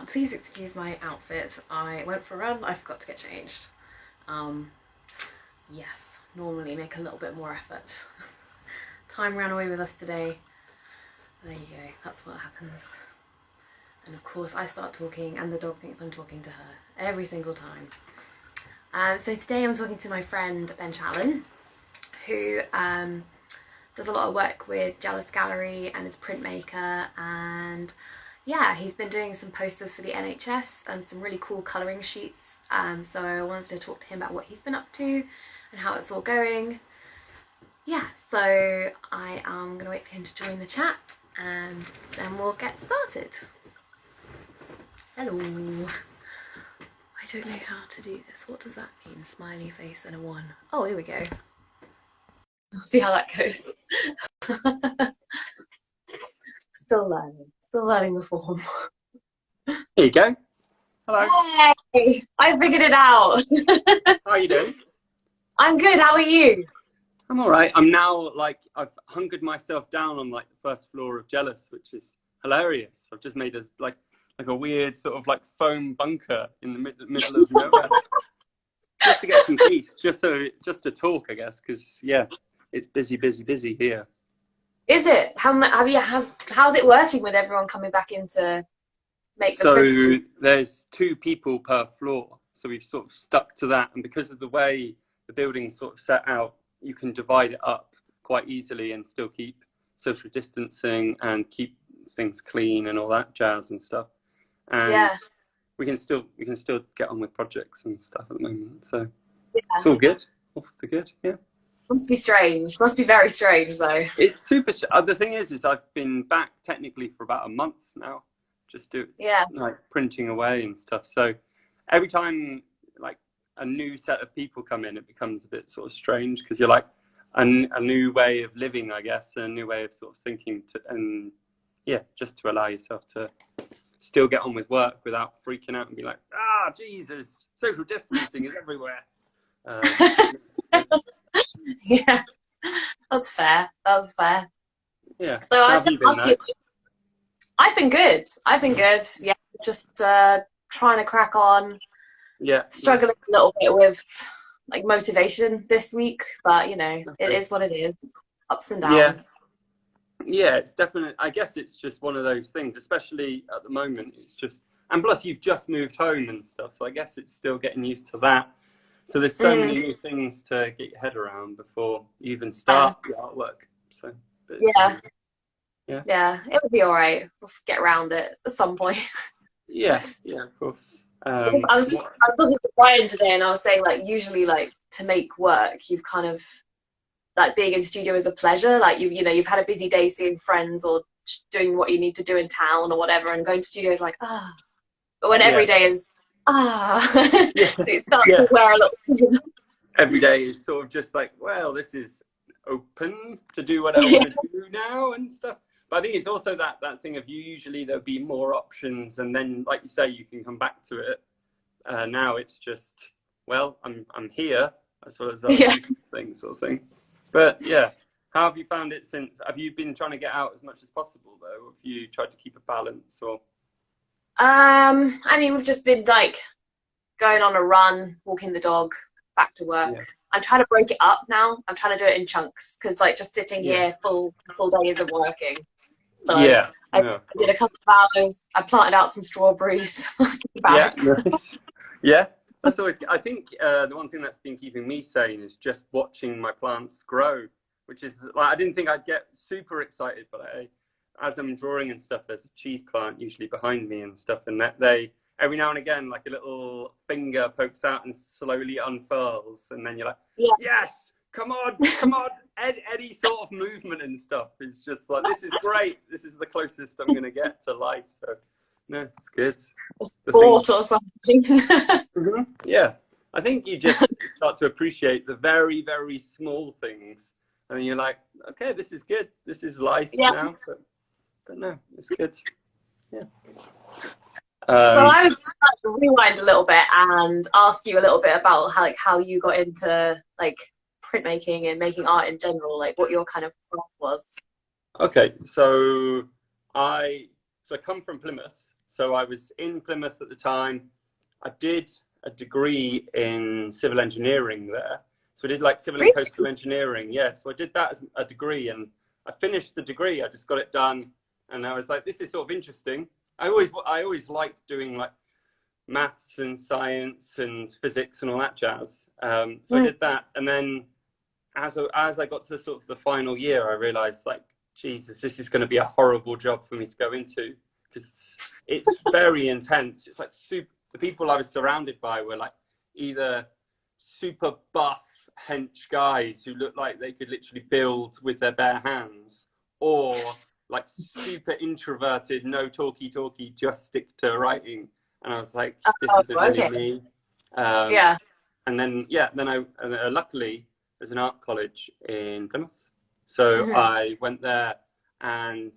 Please excuse my outfit. I went for a run, I forgot to get changed. Um, yes, normally make a little bit more effort. Time ran away with us today. There you go, that's what happens. And of course I start talking and the dog thinks I'm talking to her every single time. So today I'm talking to my friend Ben Challen, who does a lot of work with Jealous Gallery and is printmaker, and yeah, he's been doing some posters for the NHS and some really cool colouring sheets. So I wanted to talk to him about what he's been up to and how it's all going. Yeah, so I am going to wait for him to join the chat and then we'll get started. Hello. I don't know how to do this. What does that mean? Smiley face and a 1. Oh, here we go. I'll see how that goes. Still learning the form. Here you go. Hello. Hey, I figured it out. How are you doing? I'm good. How are you? I'm all right. I'm now I've hunkered myself down on the first floor of Jealous, which is hilarious. I've just made a a weird sort of foam bunker in the middle of nowhere, just to get some peace, just to talk, I guess, because yeah, it's busy here. Is it? How's it working with everyone coming back in to make the print? So there's 2 people per floor, so we've sort of stuck to that, and because of the way the building's sort of set out, you can divide it up quite easily and still keep social distancing and keep things clean and all that jazz and stuff. And yeah, we can still get on with projects and stuff at the moment. So yeah, it's all good. All good. Yeah. Must be strange. Must be very strange, though. It's super. The thing is I've been back technically for about a month now, just printing away and stuff. So every time a new set of people come in, it becomes a bit sort of strange because you're a new way of living, I guess, a new way of sort of thinking and yeah, just to allow yourself to still get on with work without freaking out and be like, Jesus, social distancing is everywhere. Yeah, that's fair. Yeah. So I was going to ask you. I've been good. Yeah, just trying to crack on. Yeah. Struggling a little bit with motivation this week, but it is what it is. Ups and downs. Yeah, it's definitely. I guess it's just one of those things, especially at the moment. It's just, and plus you've just moved home and stuff, so I guess it's still getting used to that. So there's so many new things to get your head around before you even start the artwork. So yeah, it'll be all right. We'll get around it at some point. Yeah, of course. I was talking to Brian today, and I was saying usually to make work, you've kind of being in the studio is a pleasure. You've had a busy day seeing friends or doing what you need to do in town or whatever, and going to studio is but when every day is so it starts to wear a little. Every day is sort of just well, this is open to do what I want to do now and stuff. But I think it's also that thing of usually there'll be more options, and then like you say, you can come back to it. Now it's just, well, I'm here as well as things sort of thing. But yeah, how have you found it since? Have you been trying to get out as much as possible though? Have you tried to keep a balance or? I mean, we've just been going on a run, walking the dog, back to work. Yeah. I'm trying to break it up now. I'm trying to do it in chunks because just sitting here full day isn't working. So I did a couple of hours. I planted out some strawberries. Nice. Yeah, that's always. I think the one thing that's been keeping me sane is just watching my plants grow, which is I didn't think I'd get super excited, but as I'm drawing and stuff, there's a cheese plant usually behind me and stuff, and that they every now and again a little finger pokes out and slowly unfurls, and then you're like, yes, come on, any sort of movement and stuff is just this is great. This is the closest I'm gonna get to life. So no, it's good. A sport or something. Yeah, I think you just start to appreciate the very, very small things, and you're like, okay, this is good. This is life now. But no, it's good. Yeah. So I was going to rewind a little bit and ask you a little bit about how you got into printmaking and making art in general, what your kind of path was. Okay, so I So I come from Plymouth. So I was in Plymouth at the time. I did a degree in civil engineering there. So I did like civil and coastal engineering. Yeah. So I did that as a degree, and I finished the degree. I just got it done. And I was like, this is sort of interesting. I always liked doing like maths and science and physics and all that jazz. So I did that. And then as I got to sort of the final year, I realized like, Jesus, this is going to be a horrible job for me to go into, because it's very intense. It's like the people I was surrounded by were like either super buff hench guys who looked like they could literally build with their bare hands, or like super introverted, no talky, just stick to writing. And I was like, this isn't really me. And then luckily there's an art college in Plymouth. So I went there and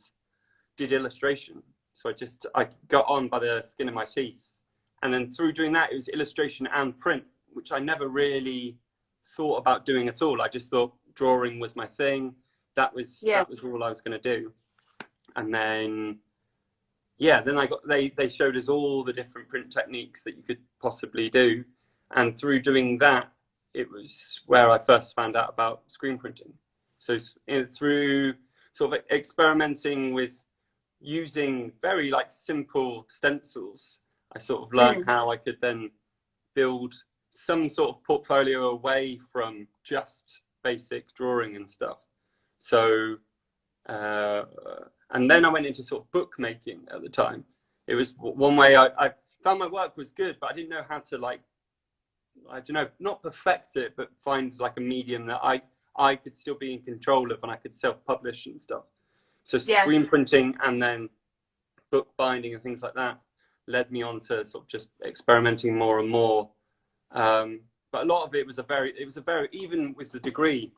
did illustration. So I got on by the skin of my teeth. And then through doing that, it was illustration and print, which I never really thought about doing at all. I just thought drawing was my thing. That was all I was going to do. And then, they showed us all the different print techniques that you could possibly do. And through doing that, it was where I first found out about screen printing. So through sort of experimenting with using very like simple stencils, I sort of learned how I could then build some sort of portfolio away from just basic drawing and stuff. So, and then I went into sort of bookmaking at the time. It was one way I found my work was good, but I didn't know how to like, I don't know, not perfect it, but find like a medium that I could still be in control of, and I could self-publish and stuff. So screen printing and then book binding and things like that led me on to sort of just experimenting more and more. But a lot of it was even with the degree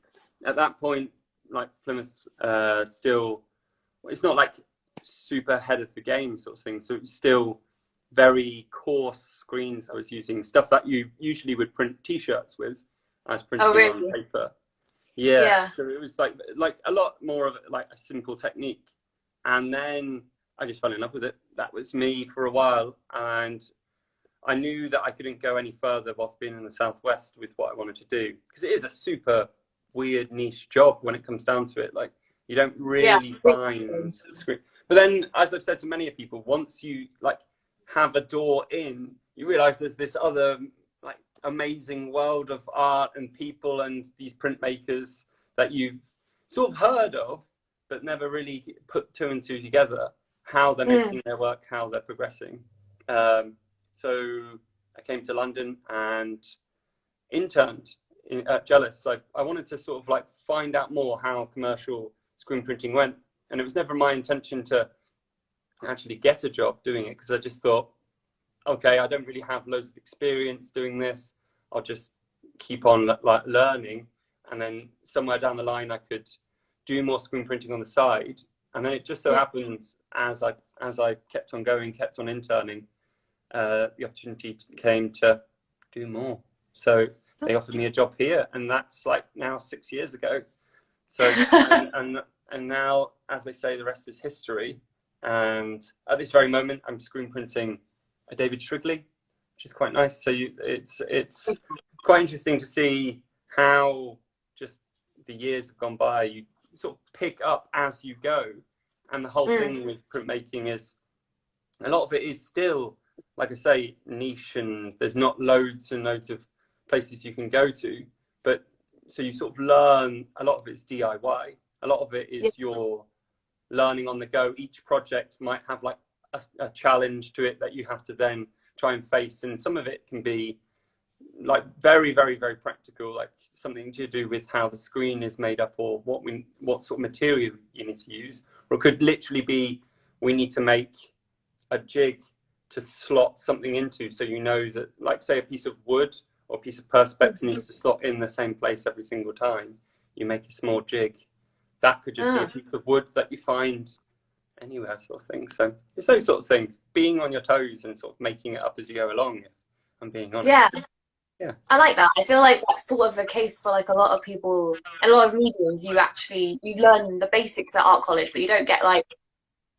at that point, like Plymouth still, it's not like super ahead of the game sort of thing. So it was still very coarse screens. I was using stuff that you usually would print T-shirts with. I was printing on paper. Yeah. So it was like a lot more of like a simple technique. And then I just fell in love with it. That was me for a while. And I knew that I couldn't go any further whilst being in the Southwest with what I wanted to do. Because it is a super weird niche job when it comes down to it. Like you don't really find screen. But then, as I've said to many people, once you like have a door in, you realize there's this other like amazing world of art and people and these printmakers that you've sort of heard of, but never really put two and two together, how they're making their work, how they're progressing. So I came to London and interned at Jealous. I wanted to sort of like find out more how commercial screen printing went. And it was never my intention to actually get a job doing it, because I just thought, okay, I don't really have loads of experience doing this. I'll just keep on like learning, and then somewhere down the line I could do more screen printing on the side. And then it just so happened as I kept on going, kept on interning, the opportunity came to do more. So they offered me a job here, and that's like now 6 years ago. So and now, as they say, the rest is history. And at this very moment, I'm screen printing a David Shrigley, which is quite nice. So it's quite interesting to see how just the years have gone by. You sort of pick up as you go. And the whole thing with printmaking is, a lot of it is still, like I say, niche, and there's not loads and loads of places you can go to. But so you sort of learn, a lot of it's DIY. A lot of it is your learning on the go. Each project might have like a challenge to it that you have to then try and face. And some of it can be like very, very, very practical, like something to do with how the screen is made up, or what sort of material you need to use. Or it could literally be, we need to make a jig to slot something into, so you know that, like say a piece of wood or a piece of perspex needs to slot in the same place every single time. You make a small jig. That could just be a piece of wood that you find anywhere, sort of thing. So it's those sort of things, being on your toes and sort of making it up as you go along, if I'm being honest. Yeah. I like that. I feel like that's sort of the case for like a lot of people, a lot of mediums. You learn the basics at art college, but you don't get like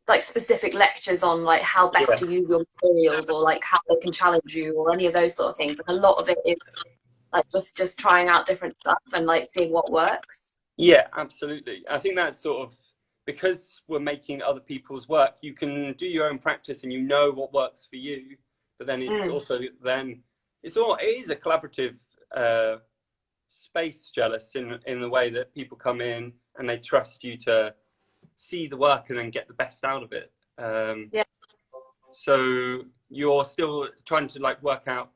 like specific lectures on like how best to use your materials, or like how they can challenge you, or any of those sort of things. Like a lot of it is like just trying out different stuff and like seeing what works. Yeah, absolutely. I think that's sort of because we're making other people's work, you can do your own practice and you know what works for you. But then it's also it is a collaborative space, Jealous, in the way that people come in and they trust you to see the work and then get the best out of it. So you're still trying to like work out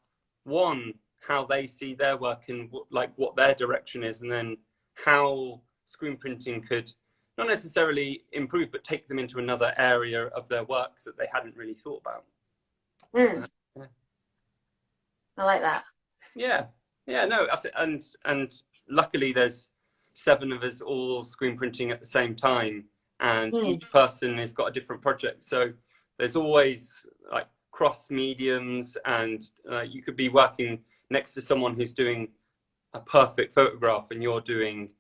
how they see their work and like what their direction is, and then how screen printing could not necessarily improve, but take them into another area of their works that they hadn't really thought about. I like that. Yeah, no, and luckily there's 7 of us all screen printing at the same time, and each person has got a different project. So there's always like cross mediums, and you could be working next to someone who's doing a perfect photograph and you're doing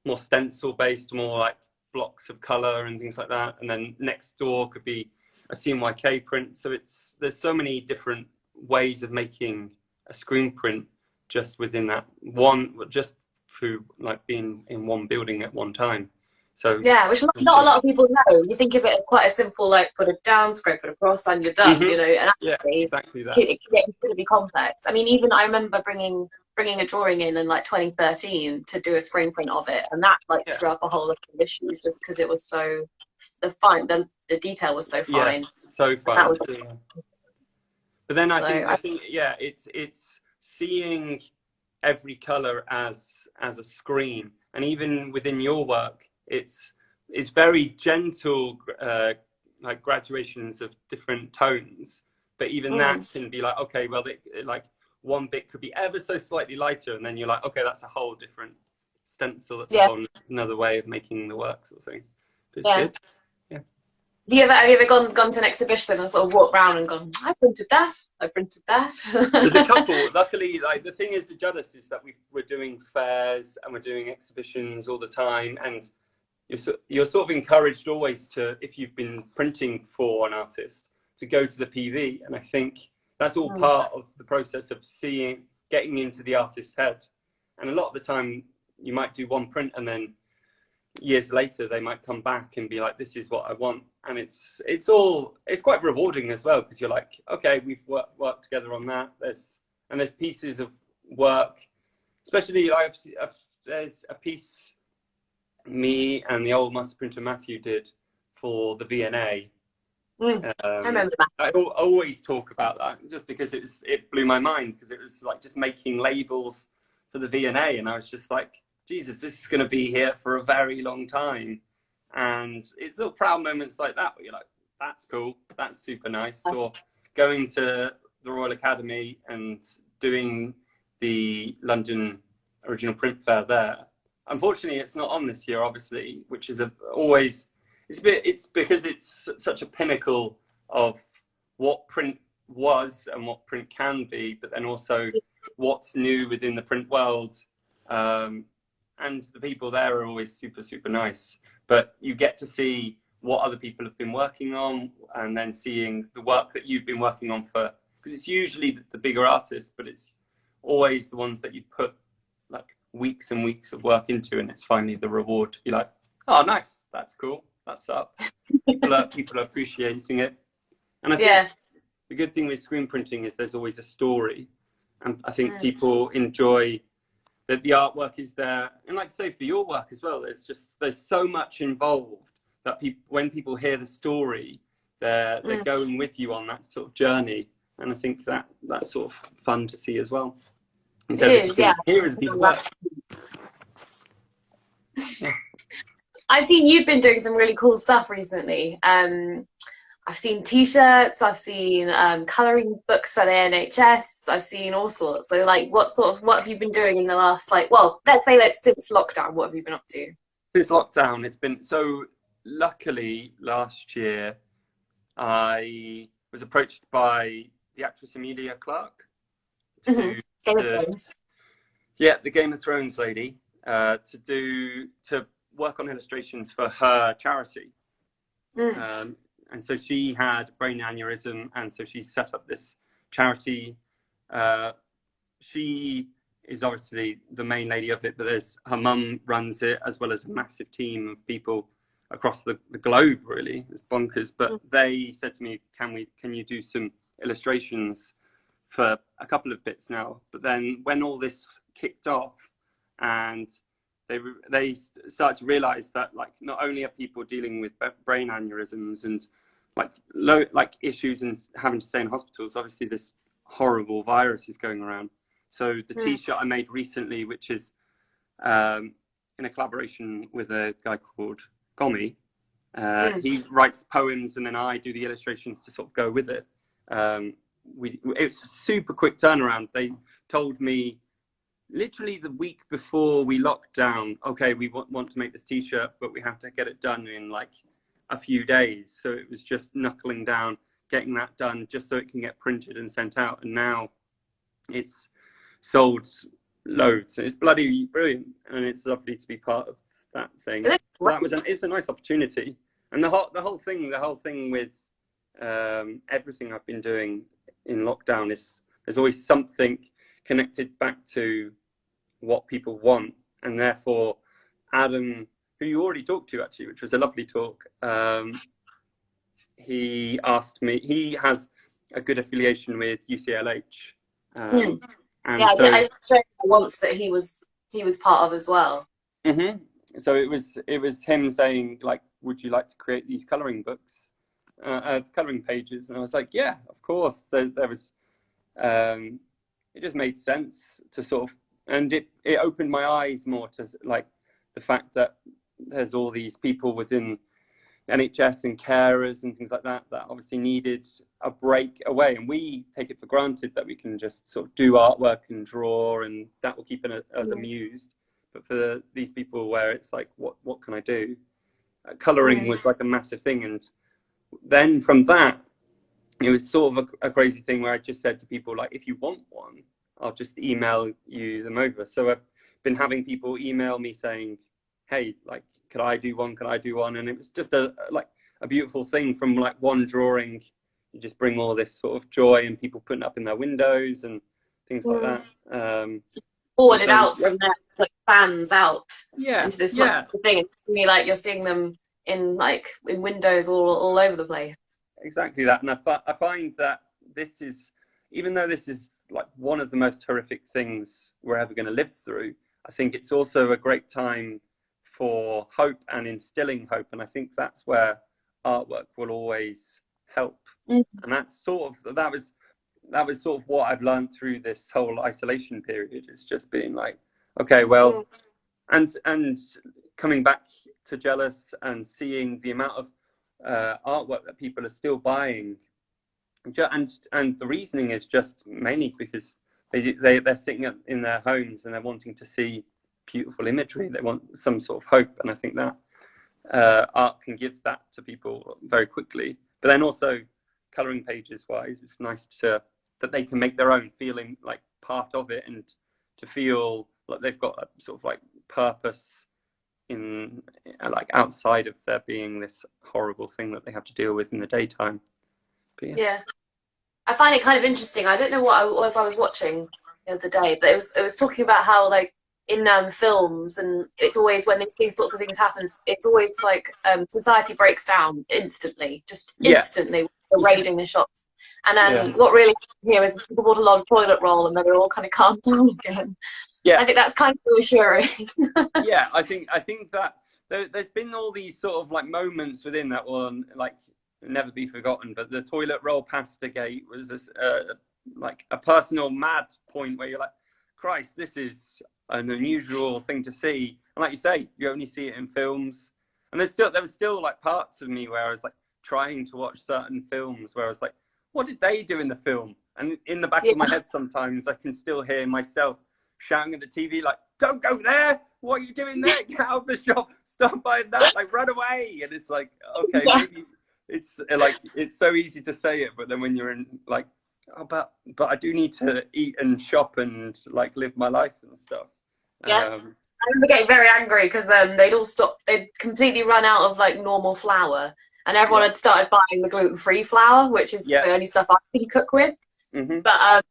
more stencil based, more like blocks of color and things like that. And then next door could be a CMYK print. So there's so many different ways of making a screen print just within that one, just through like being in one building at one time. So yeah, which not a lot of people know. You think of it as quite a simple, like put a down, scrape it across, and you're done. You know, and actually, exactly that. It can get incredibly complex. I mean, even I remember bringing a drawing in like 2013 to do a screen print of it, and that like threw up a whole lot of issues just because it was so the detail was so fine. So fine. Was, but then I think it's seeing every color as a screen, and even within your work, it's very gentle, like graduations of different tones. But even that can be like, okay, well, like one bit could be ever so slightly lighter, and then you're like, okay, that's a whole different stencil. That's a whole another way of making the work, sort of thing. But it's good. Yeah. Have you ever gone to an exhibition and sort of walked around and gone, I printed that. There's a couple. Luckily, like the thing is with Jealous is that we're doing fairs and we're doing exhibitions all the time, and you're sort of encouraged always to, if you've been printing for an artist, to go to the PV. And I think that's all part of the process of getting into the artist's head. And a lot of the time you might do one print and then years later they might come back and be like, this is what I want. And it's quite rewarding as well, because you're like, okay, we've worked together on that. There's pieces of work, especially like there's a piece me and the old master printer Matthew did for the V&A. I remember that. I always talk about that just because it blew my mind, because it was like just making labels for the V&A, and I was just like, Jesus, this is going to be here for a very long time. And it's little proud moments like that where you're like, that's cool, that's super nice. Or going to the Royal Academy and doing the London Original Print Fair there. Unfortunately, it's not on this year, obviously, which is it's because it's such a pinnacle of what print was and what print can be, but then also what's new within the print world. And the people there are always super, super nice. But you get to see what other people have been working on, and then seeing the work that you've been working on because it's usually the bigger artists, but it's always the ones that you've put like weeks and weeks of work into, and it's finally the reward to be like, oh, nice, that's cool, that's up. People are appreciating it. And I think the good thing with screen printing is there's always a story, and I think people enjoy that the artwork is there. And like say for your work as well, there's so much involved that when people hear the story, they're going with you on that sort of journey. And I think that's sort of fun to see as well. It is, yeah. Here is a piece of work. Yeah. I've seen you've been doing some really cool stuff recently. I've seen T-shirts, I've seen colouring books for the NHS, I've seen all sorts. So like, what have you been doing in the last, like, well, let's say since lockdown, what have you been up to? Since lockdown, it's been, so luckily last year, I was approached by the actress Emilia Clarke to do the Game of Thrones lady, to work on illustrations for her charity. and so she had brain aneurysm, and so she set up this charity. She is obviously the main lady of it, but there's her mum runs it, as well as a massive team of people across the globe. Really, it's bonkers. But they said to me, can you do some illustrations for a couple of bits now? But then when all this kicked off, and they started to realize that, like, not only are people dealing with brain aneurysms and like issues and having to stay in hospitals, obviously this horrible virus is going around. So the t-shirt I made recently, which is in a collaboration with a guy called Gomi, he writes poems and then I do the illustrations to sort of go with it. It's a super quick turnaround. They told me literally the week before we locked down, okay, we want to make this t-shirt, but we have to get it done in like a few days. So it was just knuckling down, getting that done just so it can get printed and sent out. And now it's sold loads. It's bloody brilliant, and it's lovely to be part of that thing. It's a nice opportunity. And the whole thing with everything I've been doing in lockdown is there's always something connected back to what people want, and therefore Adam, who you already talked to actually, which was a lovely talk, he asked me, he has a good affiliation with UCLH, and yeah, so, I showed once that he was part of as well. So it was him saying, like, would you like to create these colouring books, colouring pages? And I was like, yeah, of course. There was it just made sense to sort of, and it opened my eyes more to like the fact that there's all these people within NHS and carers and things like that obviously needed a break away, and we take it for granted that we can just sort of do artwork and draw and that will keep us amused. But for these people where it's like, what can I do? Colouring was like a massive thing. And then from that, it was sort of a crazy thing where I just said to people, like, if you want one, I'll just email you them over. So I've been having people email me saying, hey, like, could I do one? And it was just a beautiful thing from like one drawing. You just bring all this sort of joy and people putting up in their windows and things like that. Forwarded out from there, it's like fans out into this thing. And to me, like, you're seeing them in windows all over the place. Exactly that. And I find that this is, even though this is like one of the most horrific things we're ever going to live through, I think it's also a great time for hope and instilling hope. And I think that's where artwork will always help. And that's that was sort of what I've learned through this whole isolation period. It's just being like, okay, well, and coming back to Jealous and seeing the amount of artwork that people are still buying, and the reasoning is just mainly because they're sitting in their homes and they're wanting to see beautiful imagery. They want some sort of hope, and I think that art can give that to people very quickly. But then also colouring pages wise, it's nice that they can make their own, feeling like part of it, and to feel like they've got a sort of like purpose in like outside of there being this horrible thing that they have to deal with in the daytime. But yeah, I find it kind of interesting. I don't know what I was watching the other day, but it was talking about how, like, in films, and it's always when these sorts of things happen, it's always like society breaks down instantly, instantly. Raiding the shops, and then what really happened here is people bought a lot of toilet roll and then it all kind of calmed down again. I think that's kind of reassuring. I think that there's been all these sort of like moments within that one, like, never be forgotten. But the toilet roll pasta gate was like a personal mad point where you're like, Christ, this is an unusual thing to see. And like you say, you only see it in films. And there was still like parts of me where I was like trying to watch certain films where I was like, what did they do in the film? And in the back of my head sometimes I can still hear myself shouting at the TV, like, don't go there, what are you doing there, get out of the shop, stop buying that, like, run away. And it's like, okay, maybe it's like, it's so easy to say it, but then when you're in like, oh, but I do need to eat and shop and like live my life and stuff. I remember getting very angry because they'd completely run out of like normal flour, and everyone Yeah. had started buying the gluten-free flour, which is Yeah. the only stuff I can cook with. Hmm. But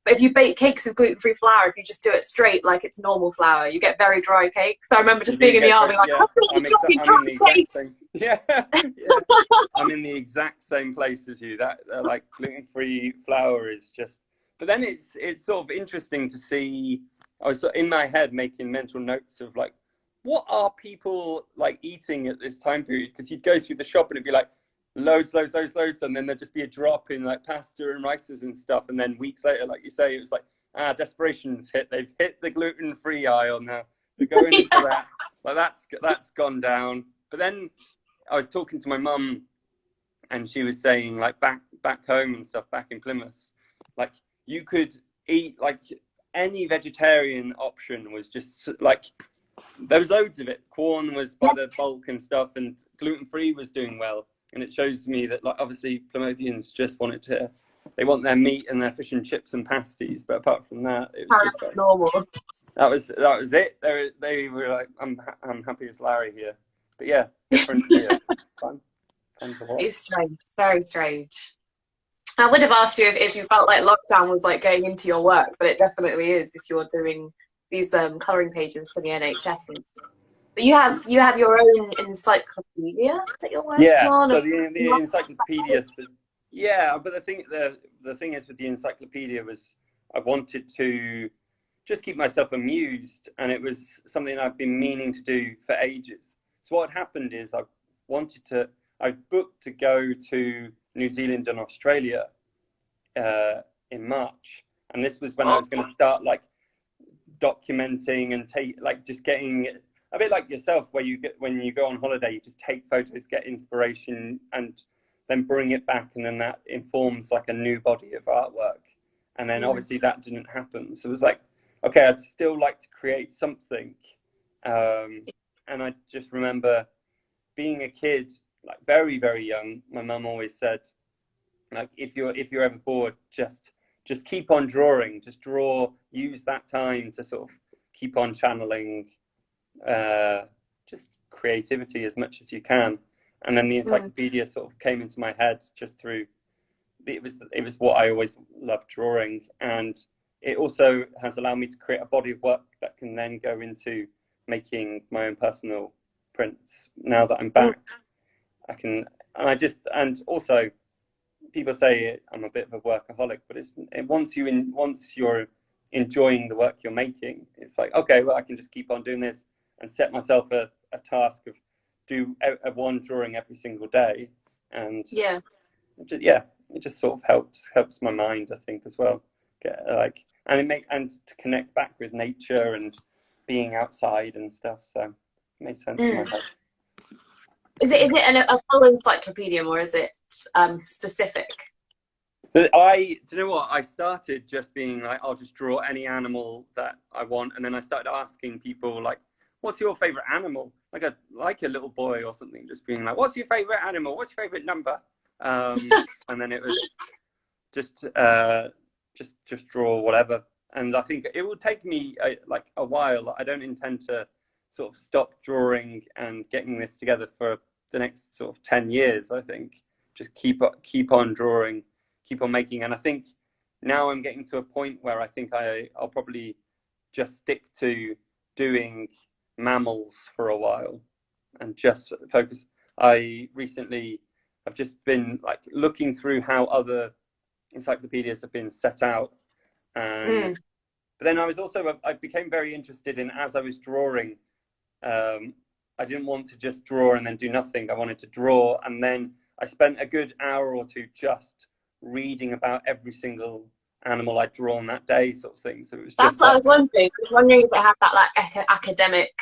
if you bake cakes with gluten-free flour, if you just do it straight like it's normal flour, you get very dry cakes. So I remember You just do being in the get army, like, yeah. I'm really I'm in the dry exact cakes. same. Yeah, yeah. I'm in the exact same place as you. That like gluten-free flour is just. But then it's sort of interesting to see. I was sort of in my head making mental notes of like, what are people like eating at this time period? Because you'd go through the shop and it'd be like loads, and then there'd just be a drop in like pasta and rices and stuff, and then weeks later, like you say, it was like desperation's hit. They've hit the gluten-free aisle now. They're going into Yeah. that. Like that's gone down. But then I was talking to my mum, and she was saying like back home and stuff, back in Plymouth, like you could eat like any vegetarian option was just like there was loads of it. Corn was by the bulk and stuff, and gluten-free was doing well. And it shows me that like obviously Plymouthians just wanted to. They want their meat and their fish and chips and pasties, but apart from that, it was just like Normal. that was it. They were like, I'm happy as Larry here. But yeah, different. Yeah, fun to watch. It's strange. It's very strange. I would have asked you if you felt like lockdown was like going into your work, but it definitely is if you're doing these colouring pages for the NHS and stuff. But you have your own encyclopedia that you're working Yeah, on. so the encyclopedia. Yeah, but the thing is with the encyclopedia was I wanted to just keep myself amused, and it was something I've been meaning to do for ages. So what happened is I booked to go to New Zealand and Australia in March, and this was when I was going to start like documenting and take like just getting a bit like yourself, where you get when you go on holiday, you just take photos, get inspiration, and then bring it back, and then that informs like a new body of artwork. And then obviously that didn't happen, so it was like, okay, I'd still like to create something. And I just remember being a kid, like very very young. My mum always said, like, if you're ever bored, just keep on drawing, just draw, use that time to sort of keep on channeling just creativity as much as you can. And then the encyclopedia sort of came into my head just through it was what I always loved drawing, and it also has allowed me to create a body of work that can then go into making my own personal prints. Now that I'm back, I can, and also people say I'm a bit of a workaholic, but once you're enjoying the work you're making, it's like, okay, well, I can just keep on doing this and set myself a task of do one drawing every single day, and it just sort of helps my mind, I think, as well. And to connect back with nature and being outside and stuff. So it made sense in my head. Is it a full encyclopedia, or is it specific? But do you know what? I started just being like, I'll just draw any animal that I want, and then I started asking people like, "What's your favorite animal?" Like a little boy or something, just being like, "What's your favorite animal? What's your favorite number?" And then it was just draw whatever. And I think it will take me like a while. I don't intend to sort of stop drawing and getting this together for the next sort of 10 years. I think just keep on drawing, keep on making. And I think now I'm getting to a point where I think I'll probably just stick to doing mammals for a while and just focus. I've just been like looking through how other encyclopedias have been set out, and but then I became very interested in, as I was drawing, I didn't want to just draw and then do nothing. I wanted to draw, and then I spent a good hour or two just reading about every single animal I'd drawn that day, sort of thing. So it was That's just what I like, was wondering. I was wondering if it had that like academic,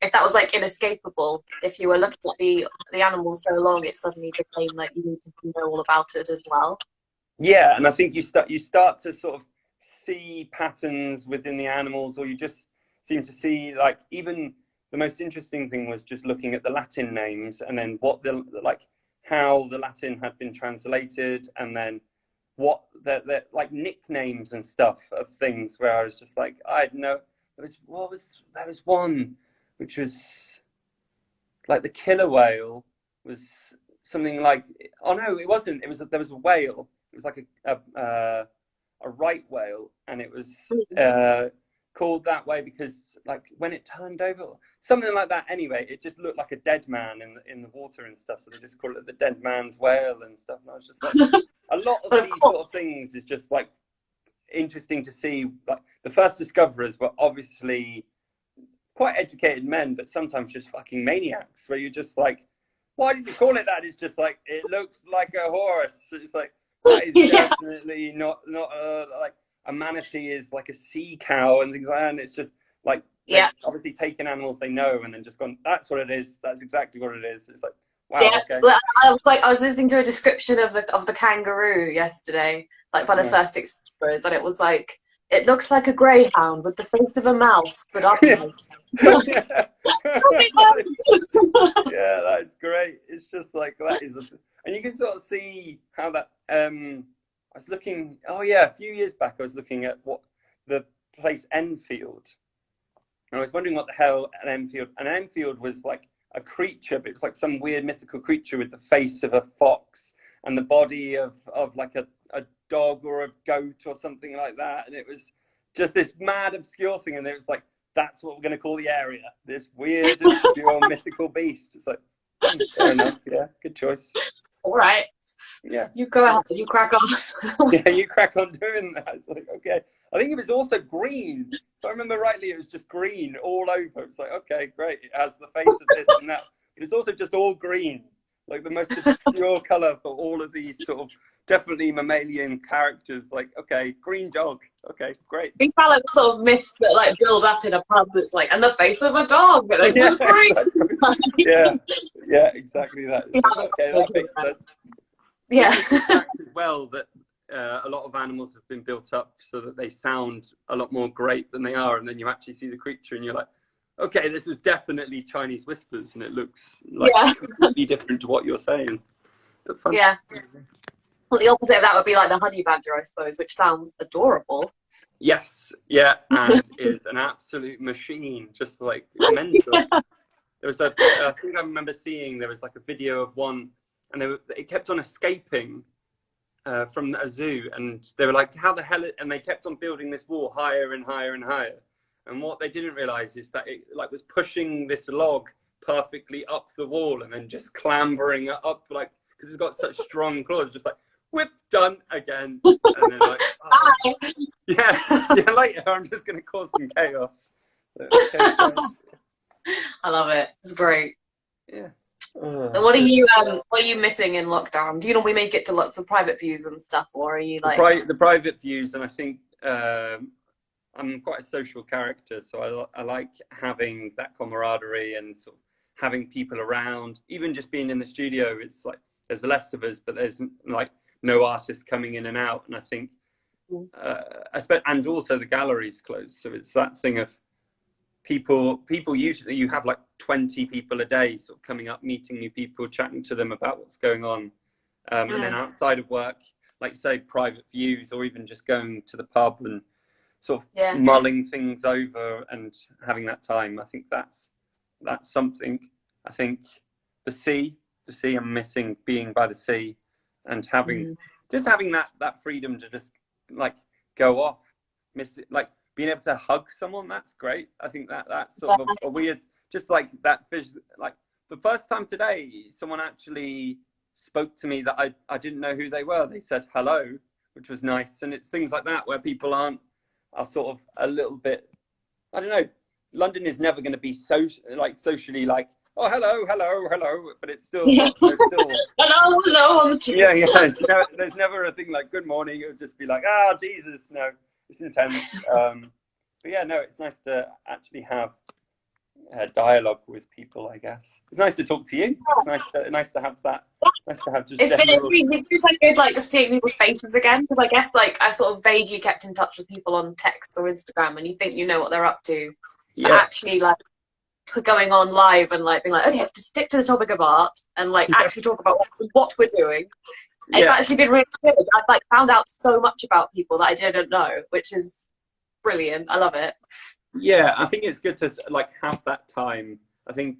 if that was like inescapable. If you were looking at the animals so long, it suddenly became like you need to know all about it as well. yeah, and I think you start to sort of see patterns within the animals, or you just seem to see, like, even the most interesting thing was just looking at the Latin names, and then how the Latin had been translated, and then what the like nicknames and stuff of things, where I was just like, I'd know there was one which was like the killer whale was something like, oh no, it wasn't. There was a whale. It was like a right whale, and it was called that way because like when it turned over, something like that. Anyway, it just looked like a dead man in the water and stuff. So they just call it the dead man's whale and stuff. And I was just like, a lot of these sort of things is just like interesting to see. Like the first discoverers were obviously quite educated men, but sometimes just fucking maniacs. Where you're just like, why did you call it that? It's just like, it looks like a horse. It's like, that is definitely not like a manatee is like a sea cow and things like that. And it's just like, obviously taking animals they know and then just gone, that's what it is. That's exactly what it is. It's like, wow. Okay. Well, I was listening to a description of the kangaroo yesterday, like by the first explorers, and it was like, it looks like a greyhound with the face of a mouse, but upwards. Yeah, that's great. It's just like, that is, and you can sort of see how that, I was looking, a few years back, I was looking at what the place Enfield, and I was wondering what the hell an Enfield was like a creature, but it's like some weird mythical creature with the face of a fox and the body of like a dog or a goat or something like that, and it was just this mad obscure thing, and it was like, that's what we're going to call the area, this weird obscure mythical beast. It's like, fair enough. Yeah, good choice. All right, yeah, you go ahead, you crack on. Yeah, you crack on doing that. It's like, okay. I think it was also green, if I remember rightly. It was just green all over. It's like, okay, great, it has the face of this and that, but it's also just all green, like the most obscure color for all of these sort of definitely mammalian characters. Like, okay, green dog. Okay, great. These are like sort of myths that like build up in a pub that's like, and the face of a dog, and it was green. Yeah, exactly that. Okay, that makes sense. Yeah. As well, that a lot of animals have been built up so that they sound a lot more great than they are, and then you actually see the creature and you're like, okay, this is definitely Chinese whispers, and it looks like completely different to what you're saying. But fun. Yeah. Well, the opposite of that would be like the honey badger, I suppose, which sounds adorable. Yes, yeah, and is an absolute machine, just like mental. There was I think I remember seeing, there was like a video of one, and it kept on escaping from a zoo, and they were like, how the hell, and they kept on building this wall higher and higher and higher. And what they didn't realize is that it like was pushing this log perfectly up the wall and then just clambering it up, like, because it's got such strong claws, just like, whip, done again. And then like, oh, yeah, later I'm just going to cause some chaos. So, okay, I love it. It's great. Yeah. And what are you missing in lockdown? Do you normally make it to lots of private views and stuff, or are you like the private views? And I think I'm quite a social character, so I like having that camaraderie and sort of having people around. Even just being in the studio, it's like there's less of us, but there's like no artists coming in and out. And I think, and also the gallery's closed, so it's that thing of people usually, you have like 20 people a day sort of coming up, meeting new people, chatting to them about what's going on, and then outside of work, like say private views, or even just going to the pub and sort of mulling things over and having that time. I think that's something. I think the sea, I'm missing being by the sea and having that freedom to just like go off, miss it, like being able to hug someone. That's great. I think that's sort of a weird, just like that like the first time today someone actually spoke to me that I didn't know who they were. They said hello, which was nice. And it's things like that where people are sort of a little bit, I don't know, London is never going to be socially like, oh, hello, but it's still, hello on the tube. Yeah. There's never a thing like good morning. It would just be like, Jesus, no, it's intense. But yeah, no, it's nice to actually have dialogue with people. I guess it's nice to talk to you. It's nice to have that. Nice to have just. It's been so good, like just seeing people's faces again, because I guess like I've sort of vaguely kept in touch with people on text or Instagram, and you think you know what they're up to, but actually like going on live and like being like, okay, I have to stick to the topic of art and like actually talk about what we're doing. It's actually been really good. I've like found out so much about people that I didn't know, which is brilliant. I love it. Yeah, I think it's good to like have that time. I think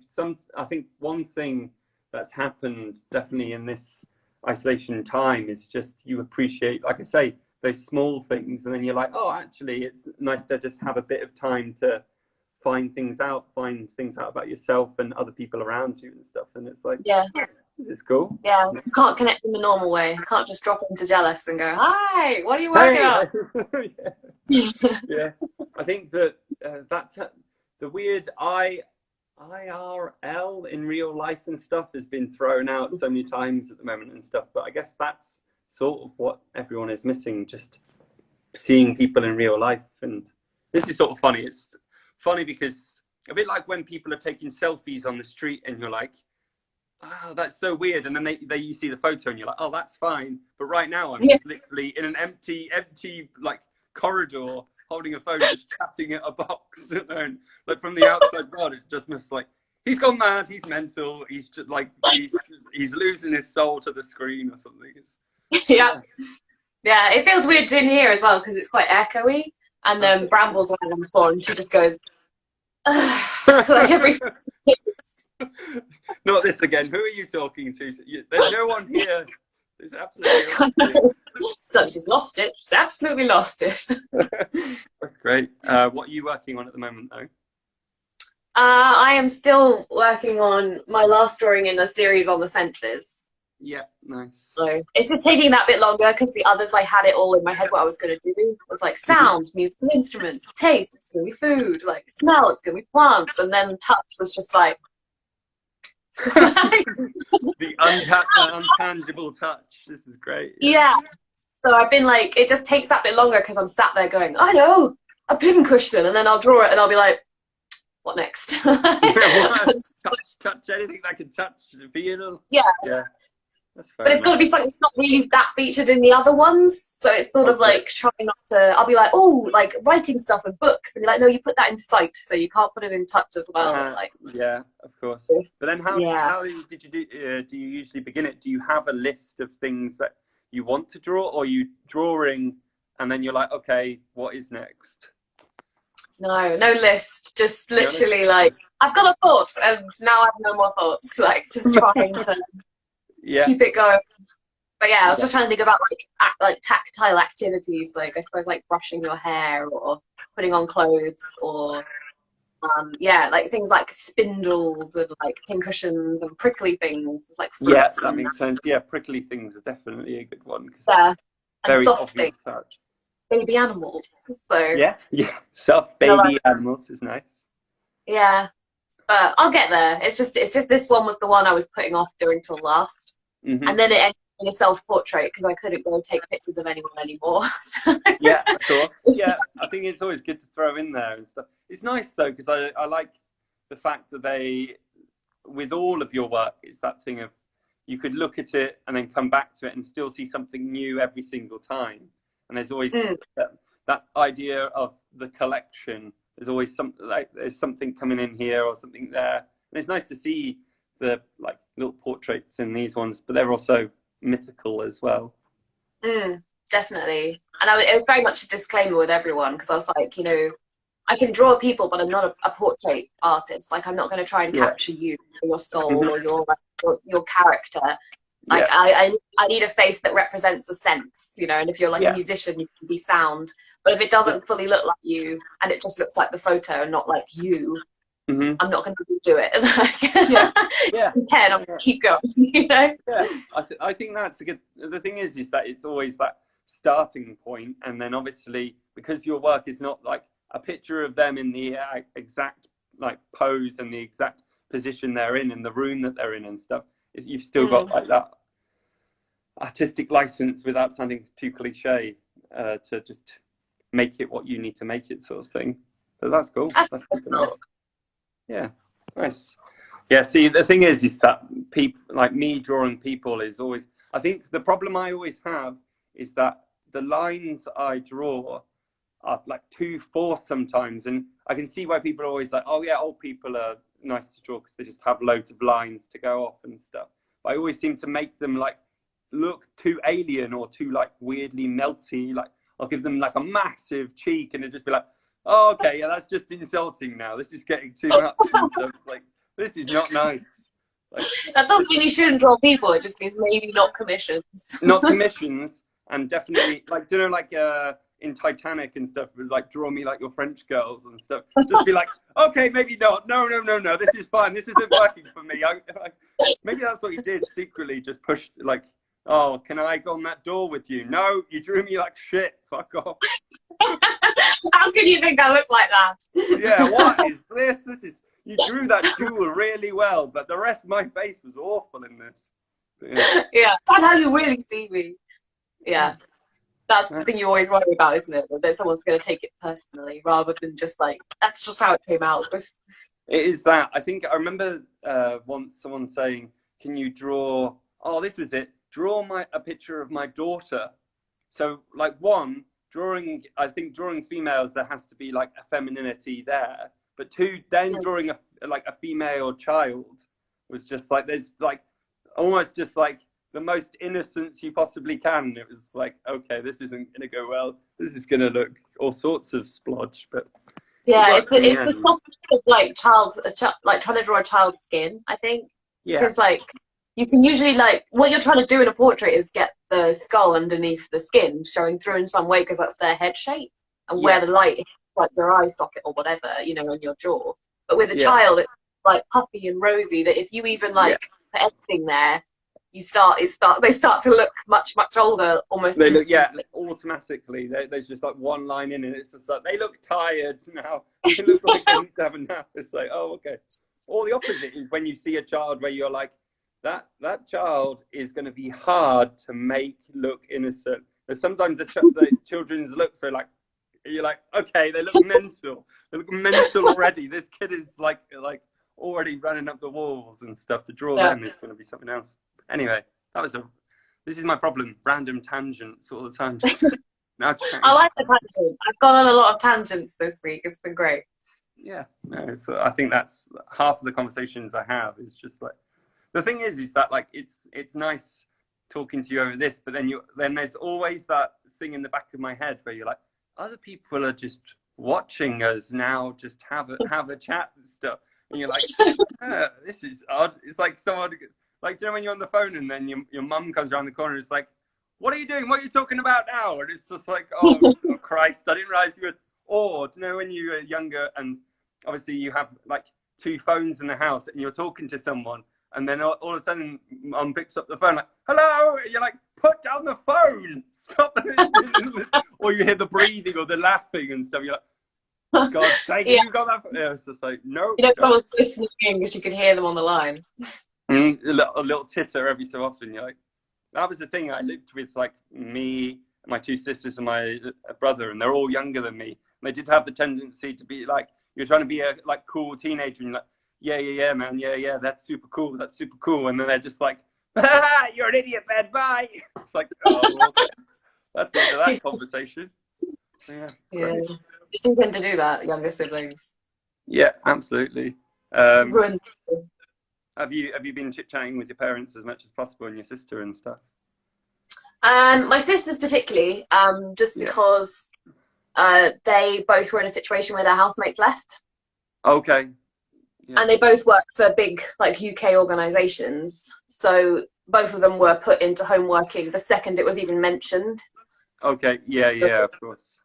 one thing that's happened definitely in this isolation time is just you appreciate, like I say, those small things, and then you're like, oh, actually, it's nice to just have a bit of time to find things out about yourself and other people around you and stuff. And it's like, Yeah. this is cool. Yeah, you can't connect in the normal way. You can't just drop into Jealous and go, "Hi, what are you working on?" Yeah. I think that that's the weird IRL in real life and stuff has been thrown out so many times at the moment and stuff. But I guess that's sort of what everyone is missing, just seeing people in real life. And this is sort of funny. It's funny because a bit like when people are taking selfies on the street and you're like, oh, that's so weird. And then you see the photo and you're like, oh, that's fine. But right now I'm just literally in an empty like corridor holding a phone, just chatting at a box. And like from the outside world, it just must like, he's gone mad, he's mental, he's just like, he's losing his soul to the screen or something. Yeah, it feels weird in here as well because it's quite echoey. And then Bramble's lying on the floor and she just goes, like every. Not this again. Who are you talking to? There's no one here. There's absolutely no one. So she's lost it. She's absolutely lost it. That's great. What are you working on at the moment, though? I am still working on my last drawing in a series on the senses. Yeah, nice. So it's just taking that bit longer because the others I had it all in my head what I was going to do. It was like sound, musical instruments, taste, it's going to be food, like smell, it's going to be plants, and then touch was just like the untangible touch. This is great. Yeah. So I've been like, it just takes that bit longer because I'm sat there going, I know, a pincushion, and then I'll draw it and I'll be like, what next? touch anything that can touch, feel. Yeah. But it's got to be something that's not really that featured in the other ones. So it's sort of like trying not to, I'll be like, oh, like writing stuff and books. And be like, no, you put that in sight, so you can't put it in touch as well. Like, yeah, of course. But then how did you do you usually begin it? Do you have a list of things that you want to draw, or are you drawing and then you're like, okay, what is next? No list. Just literally like, I've got a thought and now I have no more thoughts. Like just trying to keep it going. But yeah, I was just trying to think about like tactile activities, like I suppose like brushing your hair or putting on clothes, or like things like spindles and like pincushions and prickly things like fruits. Yeah, that makes sense. Yeah, prickly things are definitely a good one. And soft things. Baby animals. So yeah, soft baby animals is nice. Yeah. But I'll get there. It's just this one was the one I was putting off doing till last. Mm-hmm. And then it ended in a self-portrait because I couldn't go take pictures of anyone anymore. Yeah, of course. Yeah, I think it's always good to throw in there and stuff. It's nice though because I like the fact that they, with all of your work, it's that thing of you could look at it and then come back to it and still see something new every single time. And there's always that idea of the collection. There's always something like there's something coming in here or something there. And it's nice to see the like little portraits in these ones, but they're also mythical as well. Definitely. And it was very much a disclaimer with everyone because I was like, you know, I can draw people, but I'm not a portrait artist. Like I'm not going to try and capture you or your soul or your character. Like I need a face that represents a sense, you know, and if you're like a musician, you can be sound. But if it doesn't fully look like you and it just looks like the photo and not like you, I'm not going to do it. You can, I'm going to keep going, you know? Yeah, I think that's a good, the thing is that it's always that starting point. And then obviously, because your work is not like a picture of them in the exact like pose and the exact position they're in the room that they're in and stuff, you've still got like that artistic license without sounding too cliche to just make it what you need to make it, sort of thing. So that's cool. That's cool. Yeah, nice. Yeah, see, the thing is that people like me drawing people is always, I think the problem I always have is that the lines I draw are like too forced sometimes, and I can see why people are always like, oh yeah, old people are nice to draw because they just have loads of lines to go off and stuff. But I always seem to make them like look too alien or too like weirdly melty. Like I'll give them like a massive cheek and it'll just be like, oh, okay, yeah, that's just insulting now. This is getting too much and stuff. It's like, this is not nice. Like, That doesn't mean you shouldn't draw people. It just means maybe not commissions. not commissions, and definitely like, you know, like in Titanic and stuff, like draw me like your French girls and stuff. Just be like, okay, maybe not. No, this is fine. This isn't working for me. Maybe that's what he did secretly. Just pushed like, oh, can I go on that door with you? No, you drew me like shit. Fuck off. How can you think I look like that? Yeah, what is this? This is, you drew that jewel really well, but the rest of my face was awful in this. Yeah, that's how you really see me. Yeah, that's the thing you always worry about, isn't it? That someone's going to take it personally, rather than just like, that's just how it came out. It is that. I think I remember once someone saying, can you draw, oh, this was it, draw a picture of my daughter. So like drawing females, there has to be like a femininity there. But two, then drawing a female child was just like, there's like, almost just like the most innocence you possibly can. It was like, okay, this isn't going to go well. This is going to look all sorts of splodge. But yeah, it's the softness of like like trying to draw a child's skin, I think. Yeah. Because like you can usually like what you're trying to do in a portrait is get the skull underneath the skin showing through in some way because that's their head shape and where the light is, like your eye socket or whatever, you know, on your jaw. But with a child, it's like puffy and rosy that if you even like put anything there, they start to look much older almost they instantly. look automatically. There's just like one line in it, and it's just like they look tired now. They look like they need to have a nap. It's like, oh, okay. Or the opposite is when you see a child where you're like, that child is going to be hard to make look innocent. But sometimes the children's looks are like, you're like, okay, they look mental. They look mental already. This kid is like already running up the walls and stuff. To draw them is going to be something else. Anyway, this is my problem. Random tangents all the time. I like the tangent. I've gone on a lot of tangents this week. It's been great. Yeah, no, so I think that's half of the conversations I have is just like, the thing is that like it's nice talking to you over this, but then there's always that thing in the back of my head where you're like, other people are just watching us now, just have a chat and stuff, and you're like, this is odd. It's like someone. Like, do you know when you're on the phone and then your mum comes around the corner and it's like, what are you doing? What are you talking about now? And it's just like, oh Christ, I didn't realize you were... Or, do you know when you were younger and obviously you have like 2 phones in the house and you're talking to someone and then all of a sudden mum picks up the phone like, hello? And you're like, put down the phone! Stop this! Or you hear the breathing or the laughing and stuff. You're like, God's sake, you got that phone? Yeah, it's just like, no. You know, someone's listening because you can hear them on the line. A little titter every so often. You're like, that was the thing. I lived with like me, my 2 sisters, and my brother, and they're all younger than me. And they did have the tendency to be like, you're trying to be a like cool teenager, and you're like, yeah, man, yeah, that's super cool, and then they're just like, you're an idiot, man, bye. It's like, oh, okay. That's the end of that conversation. Yeah. You do tend to do that, younger siblings. Yeah, absolutely. Ruin. Have you been chit-chatting with your parents as much as possible and your sister and stuff? My sisters particularly, just because they both were in a situation where their housemates left. Okay. Yeah. And they both work for big like UK organisations. So both of them were put into home working the second it was even mentioned. Okay, yeah, of course.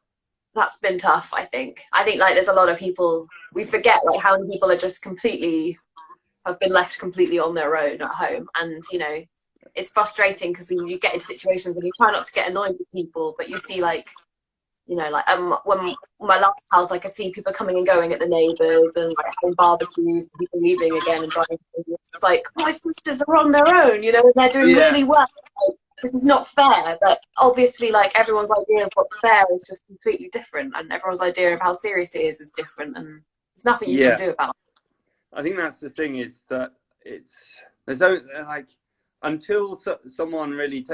That's been tough, I think. I think like there's a lot of people, we forget like how many people are just have been left completely on their own at home, and you know it's frustrating because you get into situations and you try not to get annoyed with people, but you see like, you know, like when my last house, I could see people coming and going at the neighbours and like having barbecues, and people leaving again and driving. It's like, my sisters are on their own, you know, and they're doing really well. Like, this is not fair, but obviously like everyone's idea of what's fair is just completely different, and everyone's idea of how serious it is different, and there's nothing you can do about it. I think that's the thing, is that there's like, until someone really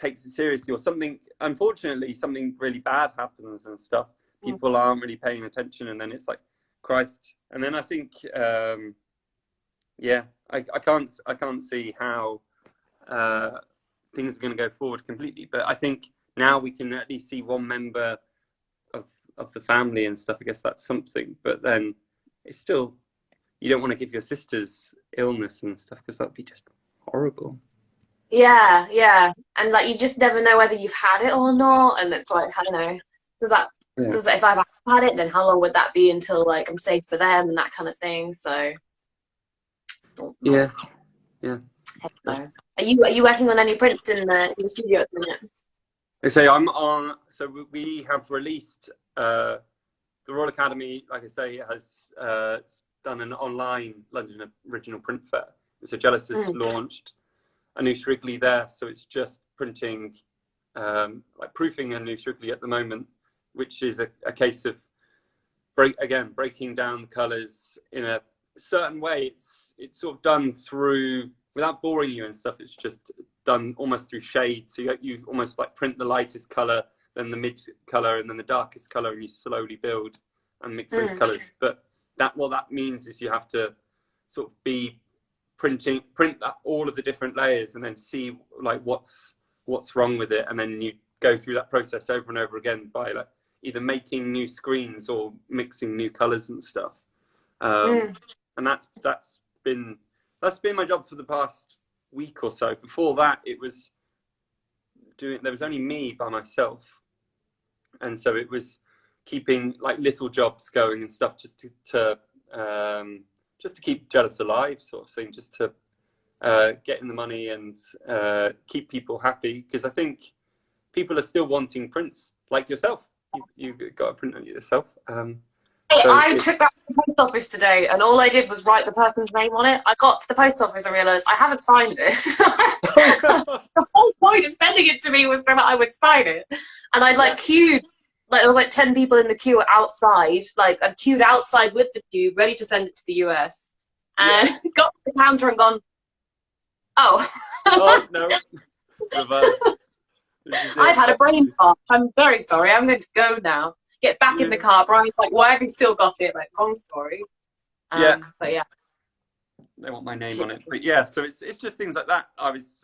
takes it seriously, or something, unfortunately something really bad happens and stuff, people aren't really paying attention, and then it's like, Christ. And then I think I can't see how things are going to go forward completely, but I think now we can at least see one member of the family and stuff. I guess that's something, but then it's still you don't want to give your sisters illness and stuff because that'd be just horrible. Yeah, yeah. And like you just never know whether you've had it or not. And it's like, I don't know, does that if I've had it, then how long would that be until like I'm safe for them and that kind of thing? So yeah. Are you working on any prints in the studio at the minute? So I'm on. So we have released the Royal Academy. Like I say, has done an online London original print fair. So Jealous has launched a new Shrigley there. So it's just printing, like proofing a new Shrigley at the moment, which is a case of breaking down the colours in a certain way. It's sort of done through, without boring you and stuff, it's just done almost through shades. So you almost like print the lightest colour, then the mid colour, and then the darkest colour, and you slowly build and mix those colours. But what that means is you have to sort of be print all of the different layers and then see like what's wrong with it, and then you go through that process over and over again by like either making new screens or mixing new colours and stuff. And that's been my job for the past week or so. Before that, there was only me by myself, and so it was keeping like little jobs going and stuff just to keep Jealous alive, sort of thing, just to get in the money and keep people happy, because I think people are still wanting prints like yourself. You got a print on it yourself. I took that to the post office today, and all I did was write the person's name on it. I got to the post office and realised I haven't signed this. The whole point of sending it to me was so that I would sign it. And I'd queued, like there was like 10 people in the queue outside, like I'd queued outside with the queue, ready to send it to the US. And got to the counter and gone, oh. Oh, no. I've had a brain fart. I'm very sorry. I'm going to go now. Get back in the car. Brian's like, why have you still got it? Like, wrong story. But yeah. They want my name on it. But yeah, so it's just things like that. I was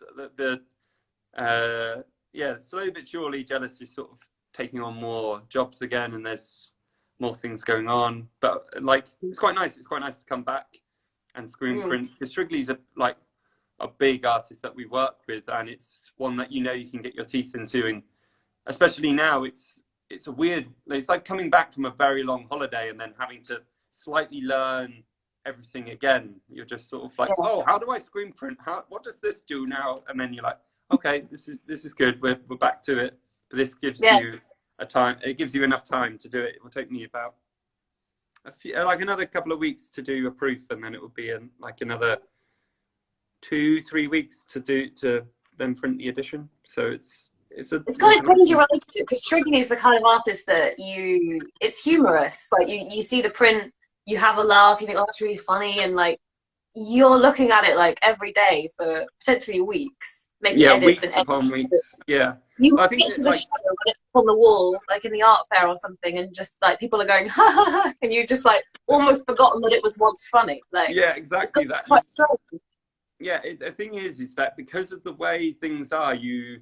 slowly but surely Jealous is sort of taking on more jobs again, and there's more things going on. But like, it's quite nice. It's quite nice to come back and screen print. Because Shrigley's a big artist that we work with, and it's one that you can get your teeth into, and especially now it's like coming back from a very long holiday and then having to slightly learn everything again. You're just sort of like, oh, how do I screen print? What does this do now? And then you're like, okay, this is good. We're back to it. But this gives you time. It gives you enough time to do it. It will take me about another couple of weeks to do a proof, and then it will be another 2-3 weeks to then print the edition. So it's kind of change your relationship, because Shrigley is the kind of artist that it's humorous. Like you see the print, you have a laugh, you think, oh, that's really funny, and like you're looking at it like every day for potentially weeks, making edits weeks and upon weeks. Yeah, you get to the show when it's on the wall, like in the art fair or something, and just like people are going ha ha ha, and you just like almost forgotten that it was once funny. Like exactly that. Quite strange. Yeah, the thing is that because of the way things are, you're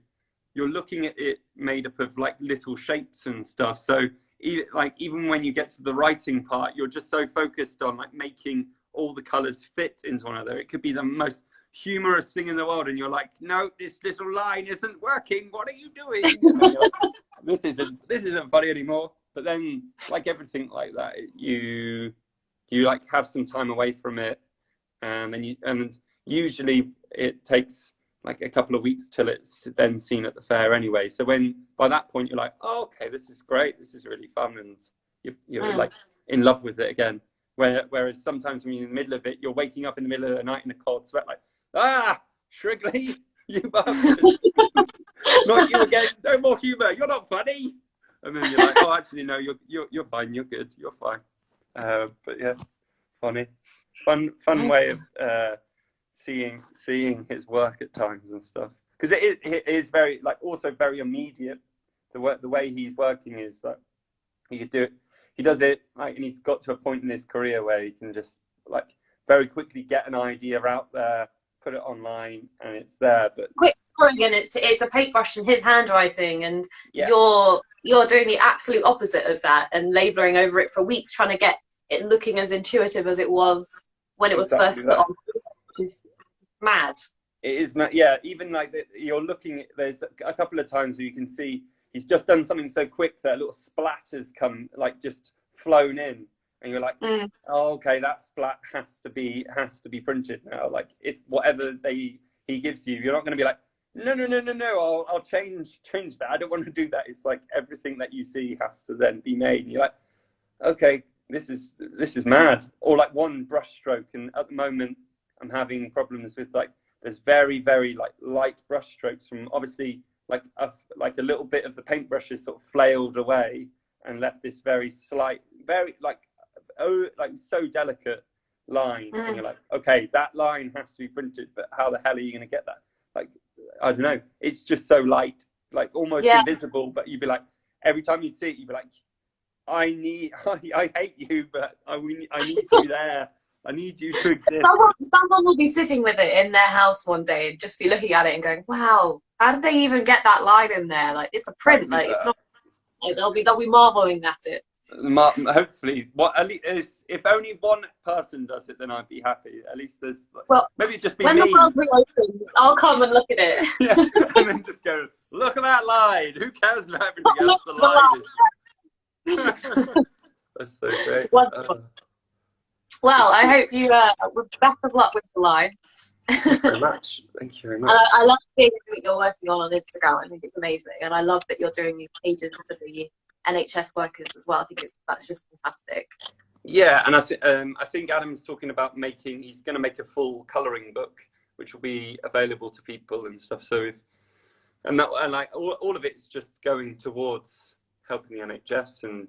looking at it made up of like little shapes and stuff. So even when you get to the writing part, you're just so focused on like making all the colors fit into one another. It could be the most humorous thing in the world, and you're like, no, this little line isn't working. What are you doing? Like, this isn't funny anymore. But then, like everything like that, you like have some time away from it, and usually it takes like a couple of weeks till it's then seen at the fair anyway. So by that point you're like, oh, okay, this is great, this is really fun, and you're like in love with it again. Whereas sometimes when you're in the middle of it, you're waking up in the middle of the night in a cold sweat, like, Shrigley, you bastard. Not you again, no more humour, you're not funny. And then you're like, oh, actually no, you're fine, you're good, you're fine. But yeah, funny, fun way of seeing his work at times and stuff, because it is very also very immediate. The way he's working is that he does it and he's got to a point in his career where he can just very quickly get an idea out there, put it online, and it's there. But quick scoring, and it's a paintbrush and his handwriting, and you're doing the absolute opposite of that and labouring over it for weeks, trying to get it looking as intuitive as it was when it was Exactly first put that. on, which is mad. It is, yeah. Even like you're looking. There's a couple of times where you can see he's just done something so quick that a little splatters come, like just flown in, and you're like, oh, okay, that splat has to be printed now. Like if whatever he gives you, you're not going to be like, no. I'll change that. I don't want to do that. It's like everything that you see has to then be made. And you're like, okay, this is mad. Or like one brush stroke, and at the moment I'm having problems with like there's very, very like light brush strokes from obviously like a little bit of the paintbrush is sort of flailed away and left this very slight, very like so delicate line. And you're like, okay, that line has to be printed, but how the hell are you going to get that? Like, I don't know. It's just so light, like almost invisible. But you'd be like, every time you'd see it, you'd be like, I hate you, but I need you there. I need you to exist. Someone will be sitting with it in their house one day and just be looking at it and going, wow, how did they even get that line in there? Like, it's a print. Like, it's not. Like, they'll be marveling at it. Hopefully, at least if only one person does it, then I'd be happy. At least there's maybe just be when me. the world reopens, I'll come and look at it. Yeah, and then just go, look at that line. Who cares about everything else? The line is. That's so great. Well, I hope you best of luck with the line. Thank you very much. Thank you very much. I love seeing everything you're working on Instagram. I think it's amazing, and I love that you're doing these pages for the NHS workers as well. I think that's just fantastic. Yeah, and I think Adam's talking about he's going to make a full colouring book, which will be available to people and stuff. So like all of it's just going towards helping the NHS and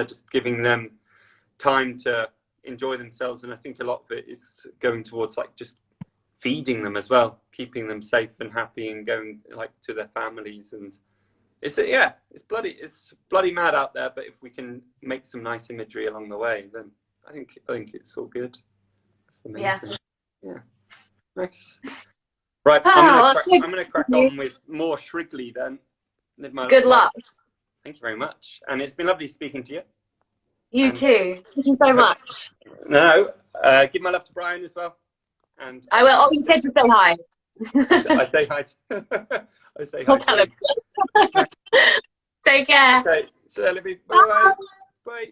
just giving them time to enjoy themselves. And I think a lot of it is going towards like just feeding them as well, keeping them safe and happy, and going like to their families. And it's bloody mad out there. But if we can make some nice imagery along the way, then I think it's all good. That's the main thing. Yeah, nice. Right, I'm gonna crack on with more Shrigley then. Good luck. Thank you very much, and it's been lovely speaking to you. You too. Thank you so much. No, give my love to Brian as well. And I will. Oh, you said to say hi. I say hi. I say hi. I'll tell him. Take care. Okay, so Olivia, bye. Bye.